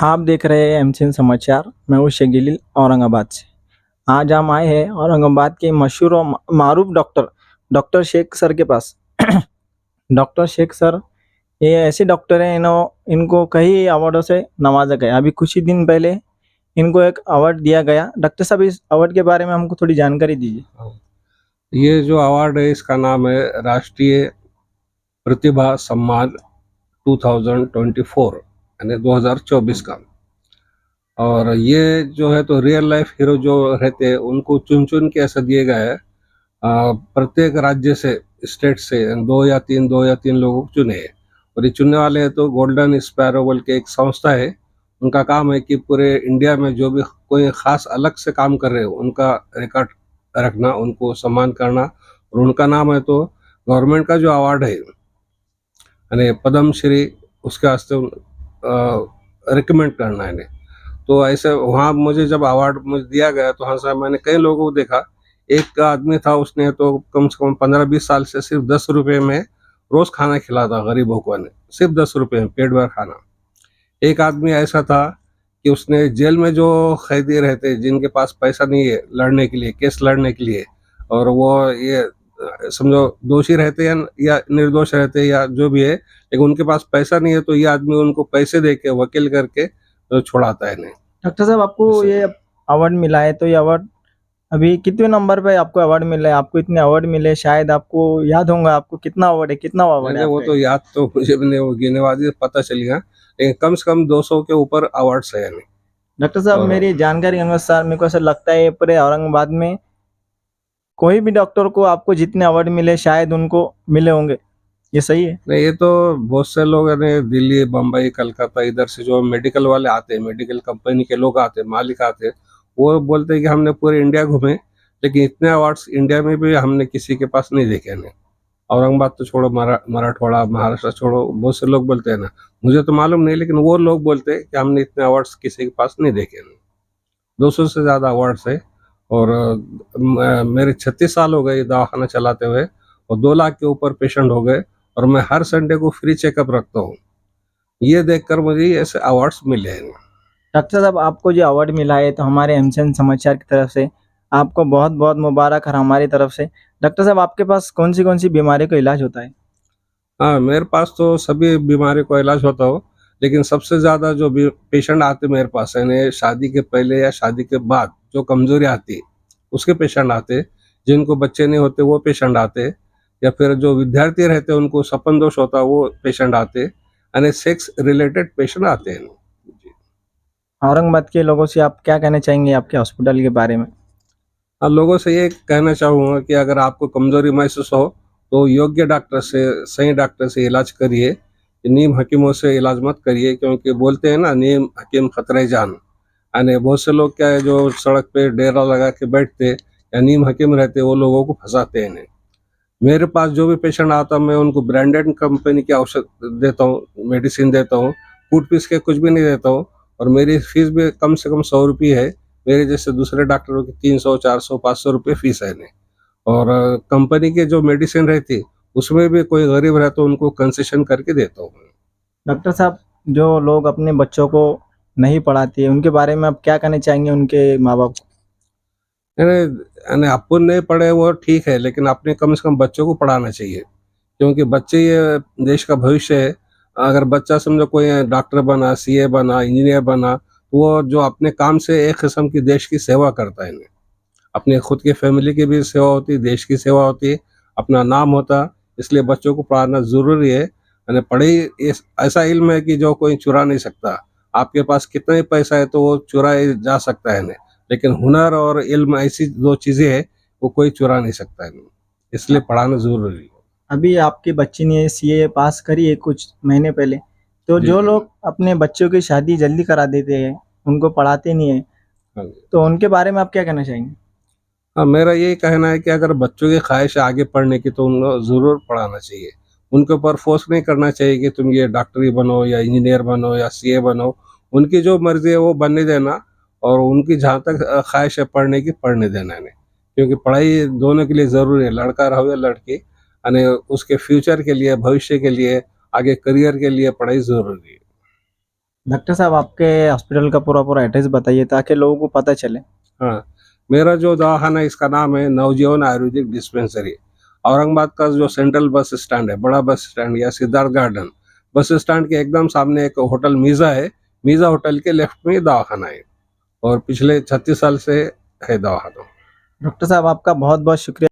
आप देख रहे हैं एमसीएन समाचार। मैं हूँ शेख जलील औरंगाबाद से। आज हम आए हैं औरंगाबाद के मशहूर और मारूफ डॉक्टर डॉक्टर शेख सर के पास। डॉक्टर शेख सर ये ऐसे डॉक्टर हैं, इनको कई अवार्डों से नवाजा गया। अभी कुछ ही दिन पहले इनको एक अवार्ड दिया गया। डॉक्टर साहब, इस अवार्ड के बारे में हमको थोड़ी जानकारी दीजिए। ये जो अवार्ड है इसका नाम है राष्ट्रीय प्रतिभा सम्मान 2024 यानी 2024 का। और ये जो है तो रियल लाइफ हीरो जो रहते हैं उनको चुन चुन के ऐसा दिए गए हैं। प्रत्येक राज्य से, स्टेट से दो या तीन लोगों को चुने हैं। और ये चुनने वाले हैं तो गोल्डन स्पैरो बोल के एक संस्था है। उनका काम है कि पूरे इंडिया में जो भी कोई खास अलग से काम कर रहे हो उनका रिकॉर्ड रखना, उनको सम्मान करना। और उनका नाम है तो गवर्नमेंट का जो अवार्ड है यानी पद्म श्री, उसके वास्ते रिकमेंड करना है इन्हें। तो ऐसे वहाँ मुझे जब अवार्ड मुझे दिया गया तो हाँ साहब, मैंने कई लोगों को देखा। एक आदमी था, उसने तो कम से कम 15-20 साल से सिर्फ 10 रुपये में रोज खाना खिलाता गरीबों को, ने सिर्फ 10 रुपये में पेट भर खाना। एक आदमी ऐसा था कि उसने जेल में जो कैदी रहते जिनके पास पैसा नहीं है लड़ने के लिए, केस लड़ने के लिए, और वो ये समझो दोषी रहते हैं या निर्दोष रहते हैं या जो भी है, लेकिन उनके पास पैसा नहीं है तो ये आदमी उनको पैसे दे के वकील करके तो छुड़ाता है इन्हें। डॉक्टर साहब, आपको ये अवार्ड मिला है, तो ये अवार्ड अभी कितने नंबर पे आपको अवार्ड मिला है? आपको इतने अवार्ड मिले, शायद आपको याद होगा आपको कितना अवार्ड है, कितना अवार्ड है वो आपका? तो याद तो मुझे भी नहीं, वो गिनेबाजी पता चल गया, लेकिन कम से कम 200 के ऊपर अवार्ड्स है यानी। डॉक्टर साहब, और मेरी जानकारी के अनुसार मेरे को ऐसा लगता है पूरे औरंगाबाद में कोई भी डॉक्टर को आपको जितने अवार्ड मिले शायद उनको मिले होंगे। ये सही है? नहीं, ये तो बहुत से लोग यानी दिल्ली, बम्बई, कलकत्ता इधर से जो मेडिकल वाले आते हैं, मेडिकल कंपनी के लोग आते हैं, मालिक आते हैं, वो बोलते हैं कि हमने पूरे इंडिया घूमे, लेकिन इतने अवार्ड्स इंडिया में भी हमने किसी के पास नहीं देखे हैं। औरंगाबाद तो छोड़ो, मराठवाड़ा, महाराष्ट्र छोड़ो, बहुत से लोग बोलते हैं ना, मुझे तो मालूम नहीं, लेकिन वो लोग बोलते हैं कि हमने इतने अवार्ड्स किसी के पास नहीं देखे हैं। 200 से ज़्यादा अवार्ड्स है। और मेरे 36 साल हो गए ये दवाखाना चलाते हुए, और 2 लाख के ऊपर पेशेंट हो गए, और मैं हर संडे को फ्री चेकअप रखता हूँ। ये देखकर मुझे ऐसे अवार्ड्स मिले हैं। डॉक्टर साहब, आपको जो अवार्ड मिला है तो हमारे एमसीएन समाचार की तरफ से आपको बहुत बहुत मुबारक, और हमारी तरफ से। डॉक्टर साहब, आपके पास कौन सी बीमारी का इलाज होता है? हाँ, मेरे पास तो सभी बीमारी का इलाज होता हो, लेकिन सबसे ज़्यादा जो भी पेशेंट आते मेरे पास यानी शादी के पहले या शादी के बाद जो कमजोरी आती है उसके पेशेंट आते, जिनको बच्चे नहीं होते वो पेशेंट आते, या फिर जो विद्यार्थी रहते उनको सपन दोष होता वो पेशेंट आते, यानी सेक्स रिलेटेड पेशेंट आते हैं जी। औरंगाबाद के लोगों से आप क्या कहना चाहेंगे आपके हॉस्पिटल के बारे में? हाँ, लोगों से ये कहना चाहूँगा कि अगर आपको कमजोरी महसूस हो तो योग्य डॉक्टर से, सही डॉक्टर से इलाज करिए। नीम हकीमों से इलाज मत करिए, क्योंकि बोलते हैं ना, नीम हकीम खतरे जान। यानी बहुत से लोग क्या है जो सड़क पे डेरा लगा के बैठते या नीम हकीम रहते, वो लोगों को फंसाते हैं इन्हें। मेरे पास जो भी पेशेंट आता मैं उनको ब्रांडेड कंपनी की औषध देता हूँ, मेडिसिन देता हूँ, कूट पीस के कुछ भी नहीं देता हूँ। और मेरी फीस भी कम से कम 100 रुपये है। मेरे जैसे दूसरे डॉक्टरों की 300, 400, 500 रुपये फीस है इन्हें। और कंपनी के जो मेडिसिन रहती उसमें भी कोई गरीब रहता तो उनको कंसेशन करके देता हूँ। डॉक्टर साहब, जो लोग अपने बच्चों को नहीं पढ़ाते उनके बारे में आप क्या कहना चाहेंगे, उनके माँ बाप को? यानी यानी अपन नहीं पढ़े वो ठीक है, लेकिन अपने कम से कम बच्चों को पढ़ाना चाहिए, क्योंकि बच्चे ये देश का भविष्य है। अगर बच्चा समझो कोई डॉक्टर बना, सीए बना, इंजीनियर बना, तो वो जो अपने काम से एक किस्म की देश की सेवा करता है इन्हें। अपने खुद की फैमिली की भी सेवा होती, देश की सेवा होती, अपना नाम होता। इसलिए बच्चों को पढ़ाना ज़रूरी है। यानी पढ़ाई ऐसा इल्म है कि जो कोई चुरा नहीं सकता। आपके पास कितना ही पैसा है तो वो चुराया जा सकता है इन्हें, लेकिन हुनर और इल्म ऐसी 2 चीज़ें हैं, वो कोई चुरा नहीं सकता है इन्हें। इसलिए पढ़ाना ज़रूरी है। अभी आपकी बच्ची ने सीए पास करी है कुछ महीने पहले, तो जी, जो जी। लोग अपने बच्चों की शादी जल्दी करा देते हैं, उनको पढ़ाते नहीं है, हाँ जी। तो उनके बारे में आप क्या कहना चाहेंगे? हाँ, मेरा यही कहना है कि अगर बच्चों की ख्वाहिश है आगे पढ़ने की तो उनको ज़रूर पढ़ाना चाहिए। उनके ऊपर फ़ोर्स नहीं करना चाहिए कि तुम ये डॉक्टरी बनो या इंजीनियर बनो या सीए बनो। उनकी जो मर्ज़ी है वो बनने देना, और उनकी जहाँ तक ख्वाहिश है पढ़ने की, पढ़ने देना इन्हें। क्योंकि पढ़ाई दोनों के लिए ज़रूरी है, लड़का रहो या लड़की, यानी उसके फ्यूचर के लिए, भविष्य के लिए, आगे करियर के लिए पढ़ाई ज़रूरी है। डॉक्टर साहब आपके हॉस्पिटल का पूरा एड्रेस बताइए ताकि लोगों को पता चले। हाँ, मेरा जो दवाखाना है इसका नाम है नवजीवन आयुर्वेदिक डिस्पेंसरी। औरंगाबाद का जो सेंट्रल बस स्टैंड है, बड़ा बस स्टैंड या सिद्धार्थ गार्डन, बस स्टैंड के एकदम सामने एक होटल मीज़ा है। मीज़ा होटल के लेफ्ट में ही दवाखाना है और पिछले 36 साल से है दवाखाना। डॉक्टर साहब आपका बहुत बहुत शुक्रिया